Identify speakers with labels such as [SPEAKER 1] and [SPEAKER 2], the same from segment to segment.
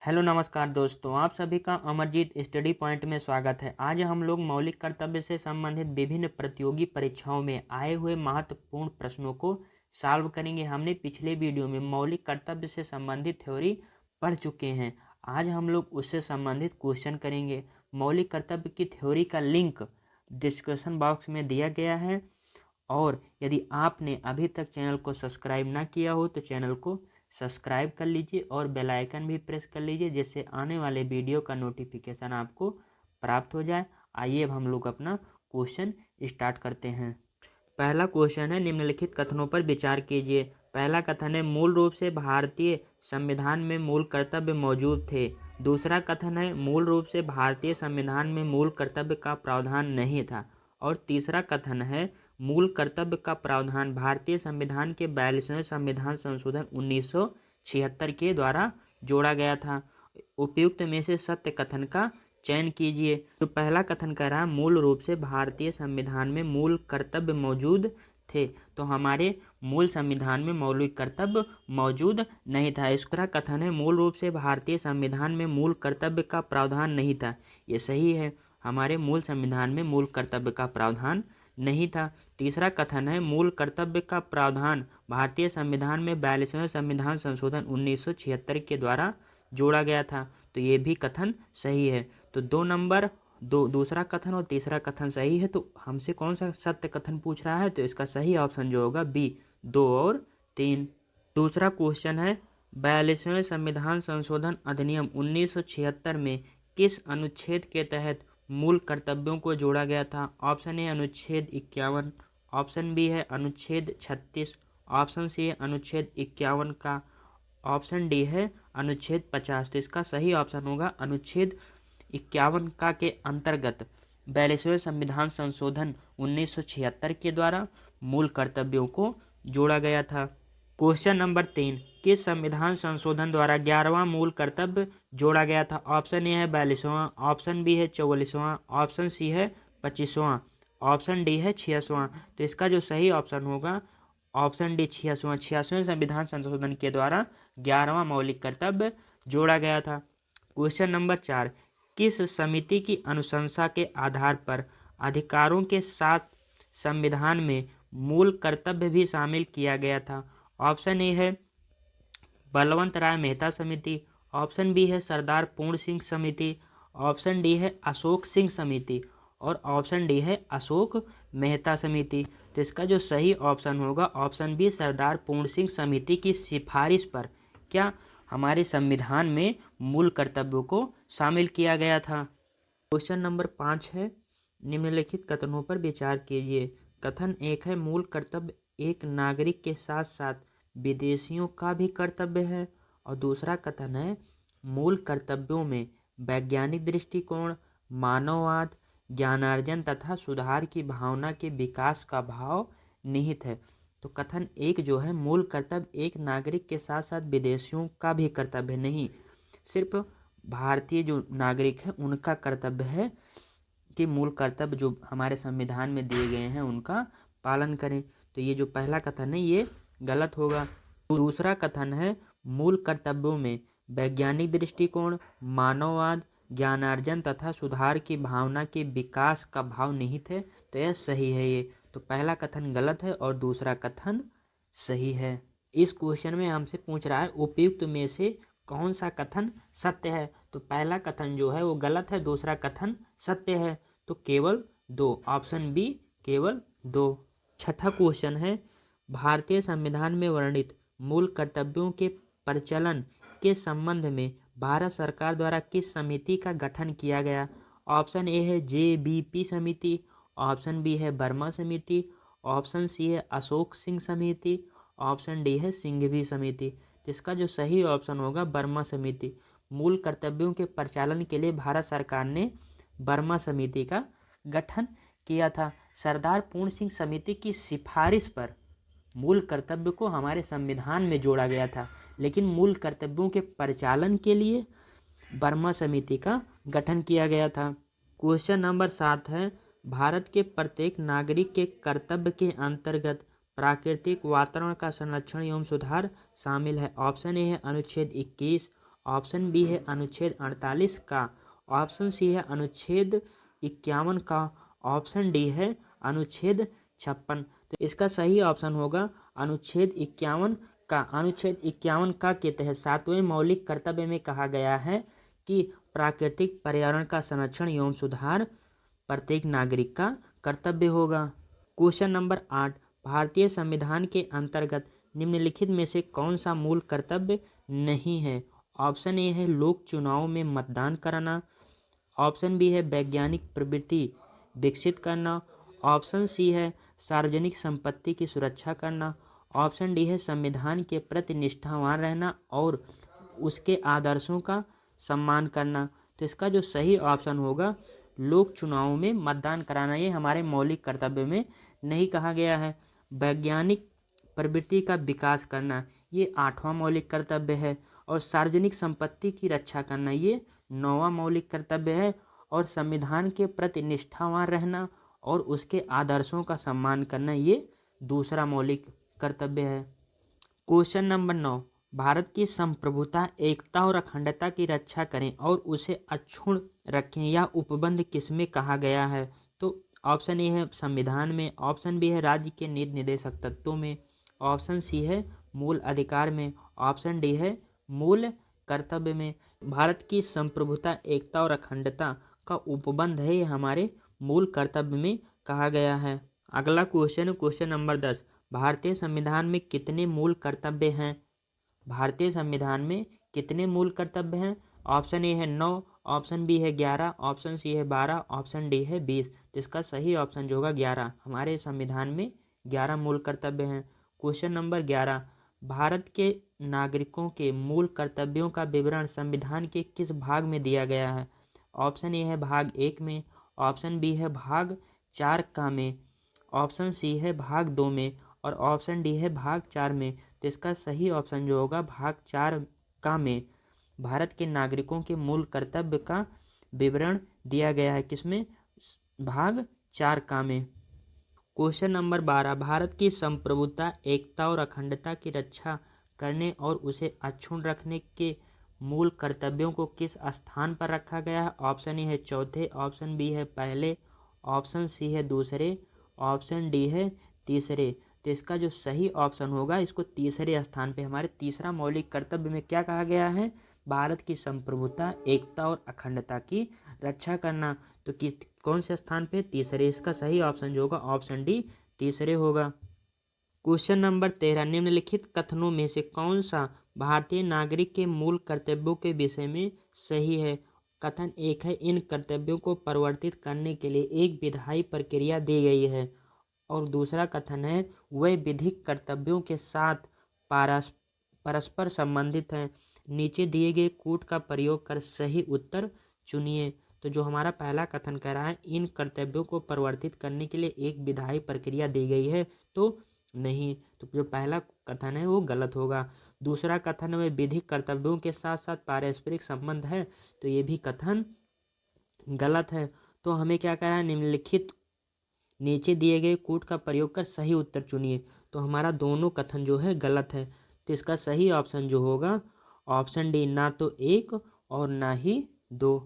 [SPEAKER 1] Hello नमस्कार दोस्तों, आप सभी का अमरजीत स्टडी पॉइंट में स्वागत है। आज हम लोग मौलिक कर्तव्य से संबंधित विभिन्न प्रतियोगी परीक्षाओं में आए हुए महत्वपूर्ण प्रश्नों को सॉल्व करेंगे। हमने पिछले वीडियो में मौलिक कर्तव्य से संबंधित थ्योरी पढ़ चुके हैं। आज हम लोग उससे संबंधित क्वेश्चन करेंगे। मौलिक कर्तव्य की थ्योरी का लिंक डिस्क्रिप्शन बॉक्स में दिया गया है, और यदि आपने अभी तक चैनल को सब्सक्राइब ना किया हो तो चैनल को सब्सक्राइब कर लीजिए और बेल आइकन भी प्रेस कर लीजिए, जिससे आने वाले वीडियो का नोटिफिकेशन आपको प्राप्त हो जाए। आइए अब हम लोग अपना क्वेश्चन स्टार्ट करते हैं। पहला क्वेश्चन है, निम्नलिखित कथनों पर विचार कीजिए। पहला कथन है, मूल रूप से भारतीय संविधान में मूल कर्तव्य मौजूद थे। दूसरा कथन है, मूल रूप से भारतीय संविधान में मूल कर्तव्य का प्रावधान नहीं था। और तीसरा कथन है, मूल कर्तव्य का प्रावधान भारतीय संविधान के 42वें संविधान संशोधन 1976 के द्वारा जोड़ा गया था। उपयुक्त में से सत्य कथन का चयन कीजिए। तो पहला कथन कह रहा है, मूल रूप से भारतीय संविधान में मूल कर्तव्य मौजूद थे। तो हमारे मूल संविधान में मौलिक कर्तव्य मौजूद नहीं था। इसका कथन है, मूल रूप से भारतीय संविधान में मूल कर्तव्य का प्रावधान नहीं था। ये सही है, हमारे मूल संविधान में मूल कर्तव्य का प्रावधान नहीं था। तीसरा कथन है, मूल कर्तव्य का प्रावधान भारतीय संविधान में 42वें संविधान संशोधन 1976 के द्वारा जोड़ा गया था। तो ये भी कथन सही है। तो 2 नंबर, दूसरा कथन और तीसरा कथन सही है। तो हमसे कौन सा सत्य कथन पूछ रहा है, तो इसका सही ऑप्शन जो होगा बी, 2 और 3। दूसरा क्वेश्चन है, 42वें संविधान संशोधन अधिनियम 1976 में किस अनुच्छेद के तहत मूल कर्तव्यों को जोड़ा गया था? ऑप्शन ए अनुच्छेद 51, ऑप्शन बी है अनुच्छेद 36, ऑप्शन सी है अनुच्छेद 51 का, ऑप्शन डी है अनुच्छेद 50। तो इसका सही ऑप्शन होगा अनुच्छेद 51 का के अंतर्गत 42वें संविधान संशोधन 1976 के द्वारा मूल कर्तव्यों को जोड़ा गया था। क्वेश्चन नंबर 3, किस संविधान संशोधन द्वारा 11वां मूल कर्तव्य जोड़ा गया था? ऑप्शन ए है 42वां, ऑप्शन बी है 44वां, ऑप्शन सी है 25वां, ऑप्शन डी है 86वां। तो इसका जो सही ऑप्शन होगा ऑप्शन डी 86वां। 86वें संविधान संशोधन के द्वारा 11वां मौलिक कर्तव्य जोड़ा गया था। क्वेश्चन नंबर 4, किस समिति की अनुशंसा के आधार पर अधिकारों के साथ संविधान में मूल कर्तव्य भी शामिल किया गया था? ऑप्शन ए है बलवंत राय मेहता समिति, ऑप्शन बी है सरदार पूर्ण सिंह समिति, ऑप्शन डी है अशोक सिंह समिति, और ऑप्शन डी है अशोक मेहता समिति। तो इसका जो सही ऑप्शन होगा ऑप्शन बी, सरदार पूर्ण सिंह समिति की सिफारिश पर क्या हमारे संविधान में मूल कर्तव्यों को शामिल किया गया था। क्वेश्चन नंबर 5 है, निम्नलिखित कथनों पर विचार कीजिए। कथन 1 है, मूल कर्तव्य एक नागरिक के साथ साथ विदेशियों का भी कर्तव्य है। और दूसरा कथन है, मूल कर्तव्यों में वैज्ञानिक दृष्टिकोण, मानववाद, ज्ञानार्जन तथा सुधार की भावना के विकास का भाव निहित है। तो कथन 1 जो है, मूल कर्तव्य एक नागरिक के साथ साथ विदेशियों का भी कर्तव्य नहीं, सिर्फ भारतीय जो नागरिक हैं उनका कर्तव्य है कि मूल कर्तव्य जो हमारे संविधान में दिए गए हैं उनका पालन करें। तो ये जो पहला कथन है ये गलत होगा। दूसरा कथन है, मूल कर्तव्यों में वैज्ञानिक दृष्टिकोण, मानववाद, ज्ञानार्जन तथा सुधार की भावना के विकास का भाव निहित है। तो यह सही है। ये तो पहला कथन गलत है और दूसरा कथन सही है। इस क्वेश्चन में हमसे पूछ रहा है, उपयुक्त में से कौन सा कथन सत्य है? तो पहला कथन जो है वो गलत है, दूसरा कथन सत्य है। तो केवल 2, ऑप्शन बी केवल 2। छठा क्वेश्चन है, भारतीय संविधान में वर्णित मूल कर्तव्यों के प्रचलन के संबंध में भारत सरकार द्वारा किस समिति का गठन किया गया? ऑप्शन ए है JBP समिति, ऑप्शन बी है वर्मा समिति, ऑप्शन सी है अशोक सिंह समिति, ऑप्शन डी है सिंघवी समिति। इसका जो सही ऑप्शन होगा वर्मा समिति। मूल कर्तव्यों के प्रचालन के लिए भारत सरकार ने वर्मा समिति का गठन किया था। सरदार पूर्ण सिंह समिति की सिफारिश पर मूल कर्तव्य को हमारे संविधान में जोड़ा गया था, लेकिन मूल कर्तव्यों के परिचालन के लिए वर्मा समिति का गठन किया गया था। क्वेश्चन नंबर 7 है, भारत के प्रत्येक नागरिक के कर्तव्य के अंतर्गत प्राकृतिक वातावरण का संरक्षण एवं सुधार शामिल है। ऑप्शन ए है अनुच्छेद 21, ऑप्शन बी है अनुच्छेद 48 का, ऑप्शन सी है अनुच्छेद 51 का, ऑप्शन डी है अनुच्छेद 56। तो इसका सही ऑप्शन होगा अनुच्छेद 51 का। अनुच्छेद 51 का के तहत 7वें मौलिक कर्तव्य में कहा गया है कि प्राकृतिक पर्यावरण का संरक्षण एवं सुधार प्रत्येक नागरिक का कर्तव्य होगा। क्वेश्चन नंबर 8, भारतीय संविधान के अंतर्गत निम्नलिखित में से कौन सा मूल कर्तव्य नहीं है? ऑप्शन ए है लोक चुनाव में मतदान कराना, ऑप्शन बी है वैज्ञानिक प्रवृत्ति विकसित करना, ऑप्शन सी है सार्वजनिक संपत्ति की सुरक्षा करना, ऑप्शन डी है संविधान के प्रति निष्ठावान रहना और उसके आदर्शों का सम्मान करना। तो इसका जो सही ऑप्शन होगा लोक चुनावों में मतदान कराना, ये हमारे मौलिक कर्तव्य में नहीं कहा गया है। वैज्ञानिक प्रवृत्ति का विकास करना ये 8वां मौलिक कर्तव्य है और सार्वजनिक संपत्ति की रक्षा करना ये 9वां मौलिक कर्तव्य है और संविधान के प्रति निष्ठावान रहना और उसके आदर्शों का सम्मान करना ये दूसरा मौलिक कर्तव्य है। क्वेश्चन नंबर 9, भारत की संप्रभुता, एकता और अखंडता की रक्षा करें और उसे अक्षुण्ण रखें, यह उपबंध किसमें कहा गया है? तो ऑप्शन ए है संविधान में, ऑप्शन बी है राज्य के नीति निर्देशक तत्वों में, ऑप्शन सी है मूल अधिकार में, ऑप्शन डी है मूल कर्तव्य में। भारत की संप्रभुता, एकता और अखंडता का उपबंध है ये हमारे मूल कर्तव्य में कहा गया है। अगला क्वेश्चन है क्वेश्चन नंबर 10, भारतीय संविधान में कितने मूल कर्तव्य हैं? भारतीय संविधान में कितने मूल कर्तव्य हैं? ऑप्शन ए है 9, ऑप्शन बी है 11, ऑप्शन सी है 12, ऑप्शन डी है 20। तो इसका सही ऑप्शन जो होगा 11, हमारे संविधान में 11 मूल कर्तव्य हैं। क्वेश्चन नंबर 11, भारत के नागरिकों के मूल कर्तव्यों का विवरण संविधान के किस भाग में दिया गया है? ऑप्शन ए है भाग 1 में, ऑप्शन बी है भाग 4 का में, ऑप्शन सी है भाग 2 में और ऑप्शन डी है भाग 4 में। तो इसका सही ऑप्शन जो होगा भाग 4 का में भारत के नागरिकों के मूल कर्तव्य का विवरण दिया गया है। किसमें? भाग 4 का में। क्वेश्चन नंबर 12, भारत की संप्रभुता, एकता और अखंडता की रक्षा करने और उसे अक्षुण्ण रखने के मूल कर्तव्यों को किस स्थान पर रखा गया है? ऑप्शन ए है चौथे, ऑप्शन बी है पहले, ऑप्शन सी है दूसरे, ऑप्शन डी है तीसरे। तो इसका जो सही ऑप्शन होगा इसको तीसरे स्थान पे, हमारे तीसरा मौलिक कर्तव्य में क्या कहा गया है? भारत की संप्रभुता, एकता और अखंडता की रक्षा करना। तो कौन से स्थान पे? तीसरे। इसका सही ऑप्शन जो होगा ऑप्शन डी तीसरे होगा। क्वेश्चन नंबर 13, निम्नलिखित कथनों में से कौन सा भारतीय नागरिक के मूल कर्तव्यों के विषय में सही है? कथन 1 है इन कर्तव्यों को परिवर्तित करने के लिए एक विधायी प्रक्रिया दी गई है और दूसरा कथन है वे विधिक कर्तव्यों के साथ परस्पर संबंधित हैं। नीचे दिए गए कूट का प्रयोग कर सही उत्तर चुनिए। तो जो हमारा पहला कथन कह रहा है इन कर्तव्यों को परिवर्तित करने के लिए एक विधायी प्रक्रिया दी गई है, तो नहीं, तो जो पहला कथन है वो गलत होगा। दूसरा कथन में विधिक कर्तव्यों के साथ साथ पारस्परिक संबंध है, तो ये भी कथन गलत है। तो हमें क्या करना है? निम्नलिखित नीचे दिए गए कूट का प्रयोग कर सही उत्तर चुनिए। तो हमारा दोनों कथन जो है गलत है। तो इसका सही ऑप्शन जो होगा ऑप्शन डी, ना तो 1 और ना ही 2।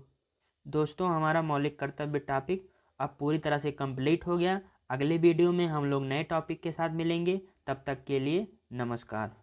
[SPEAKER 1] दोस्तों, हमारा मौलिक कर्तव्य टॉपिक अब पूरी तरह से कंप्लीट हो गया। अगले वीडियो में हम लोग नए टॉपिक के साथ मिलेंगे। तब तक के लिए नमस्कार।